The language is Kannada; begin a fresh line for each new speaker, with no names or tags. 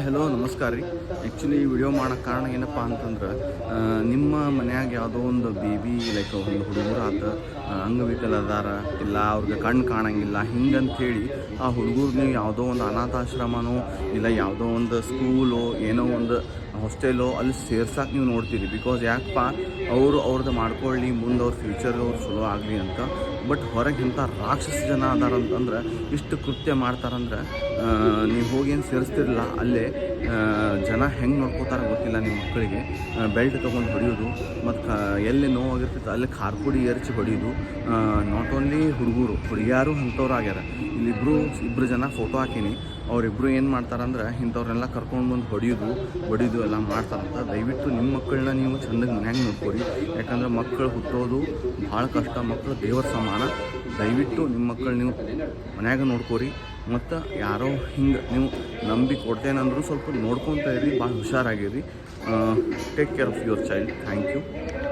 ಹಲೋ ನಮಸ್ಕಾರ ರೀ. ಆ್ಯಕ್ಚುಲಿ ಈ ವಿಡಿಯೋ ಮಾಡೋಕ್ಕೆ ಕಾರಣ ಏನಪ್ಪ ಅಂತಂದ್ರೆ ನಿಮ್ಮ ಮನ್ಯಾಗ ಯಾವುದೋ ಒಂದು ಬೇಬಿ ಲೈಕ್ ಒಂದು ಹುಡುಗರು ಆತ ಅಂಗವಿಕಲ ಅದಾರ, ಇಲ್ಲ ಅವ್ರಿಗೆ ಕಣ್ಣು ಕಾಣಂಗಿಲ್ಲ, ಹಿಂಗಂಥೇಳಿ ಆ ಹುಡುಗರು ನೀವು ಯಾವುದೋ ಒಂದು ಅನಾಥಾಶ್ರಮನೋ ಇಲ್ಲ ಯಾವುದೋ ಒಂದು ಸ್ಕೂಲೋ ಏನೋ ಒಂದು ಹಾಸ್ಟೆಲೋ ಅಲ್ಲಿ ಸೇರ್ಸಕ್ಕೆ ನೀವು ನೋಡ್ತೀರಿ. ಬಿಕಾಸ್ ಯಾಕಪ್ಪ ಅವ್ರದ್ದು ಮಾಡ್ಕೊಳ್ಳಿ, ಮುಂದೆ ಅವ್ರ ಫ್ಯೂಚರ್ ಅವ್ರು ಚಲೋ ಆಗಲಿ ಅಂತ. ಬಟ್ ಹೊರಗೆ ಇಂಥ ರಾಕ್ಷಸ ಜನ ಅದಾರಂತಂದ್ರೆ ಇಷ್ಟು ಕೃತ್ಯ ಮಾಡ್ತಾರಂದ್ರೆ ನೀವು ಹೋಗಿ ಏನು ಸೇರಿಸ್ತಿರಲ್ಲ ಅಲ್ಲೇ ಜನ ಹೆಂಗೆ ನೋಡ್ಕೋತಾರೆ ಗೊತ್ತಿಲ್ಲ. ನಿಮ್ಮ ಮಕ್ಕಳಿಗೆ ಬೆಲ್ಟ್ ತೊಗೊಂಡು ಹೊಡೆಯೋದು, ಮತ್ತು ಎಲ್ಲಿ ನೋವಾಗಿರ್ತೈತೆ ಅಲ್ಲಿ ಖಾರ್ಪುಡಿ ಎರಚಿ ಹೊಡೆಯೋದು. ನಾಟ್ ಓನ್ಲಿ ಹುಡುಗಿಯಾರು ಅಂಥವ್ರು ಆಗ್ಯಾರ. ಇಬ್ಬರು ಜನ ಫೋಟೋ ಹಾಕೀನಿ. ಅವರಿಬ್ಬರು ಏನು ಮಾಡ್ತಾರಂದ್ರೆ ಇಂಥವ್ರನ್ನೆಲ್ಲ ಕರ್ಕೊಂಡು ಬಂದು ಹೊಡಿಯೋದು ಎಲ್ಲ ಮಾಡ್ತಾರಂತ. ದಯವಿಟ್ಟು ನಿಮ್ಮ ಮಕ್ಕಳನ್ನ ನೀವು ಚೆಂದಾಗಿ ಮನ್ಯಾಗ ನೋಡ್ಕೊರಿ. ಯಾಕಂದ್ರೆ ಮಕ್ಕಳು ಹುಟ್ಟೋದು ಭಾಳ ಕಷ್ಟ. ಮಕ್ಕಳು ದೇವರ ಸಮಾನ. ದಯವಿಟ್ಟು ನಿಮ್ಮ ಮಕ್ಕಳು ನೀವು ಮನ್ಯಾಗ ನೋಡ್ಕೊರಿ. ಮತ್ತು ಯಾರೋ ಹಿಂಗೆ ನೀವು ನಂಬಿ ಕೊಡ್ತೇನಂದ್ರೂ ಸ್ವಲ್ಪ ನೋಡ್ಕೊತ ಇರಿ, ಭಾಳ ಹುಷಾರಾಗಿರಿ. Take care of your child. Thank you.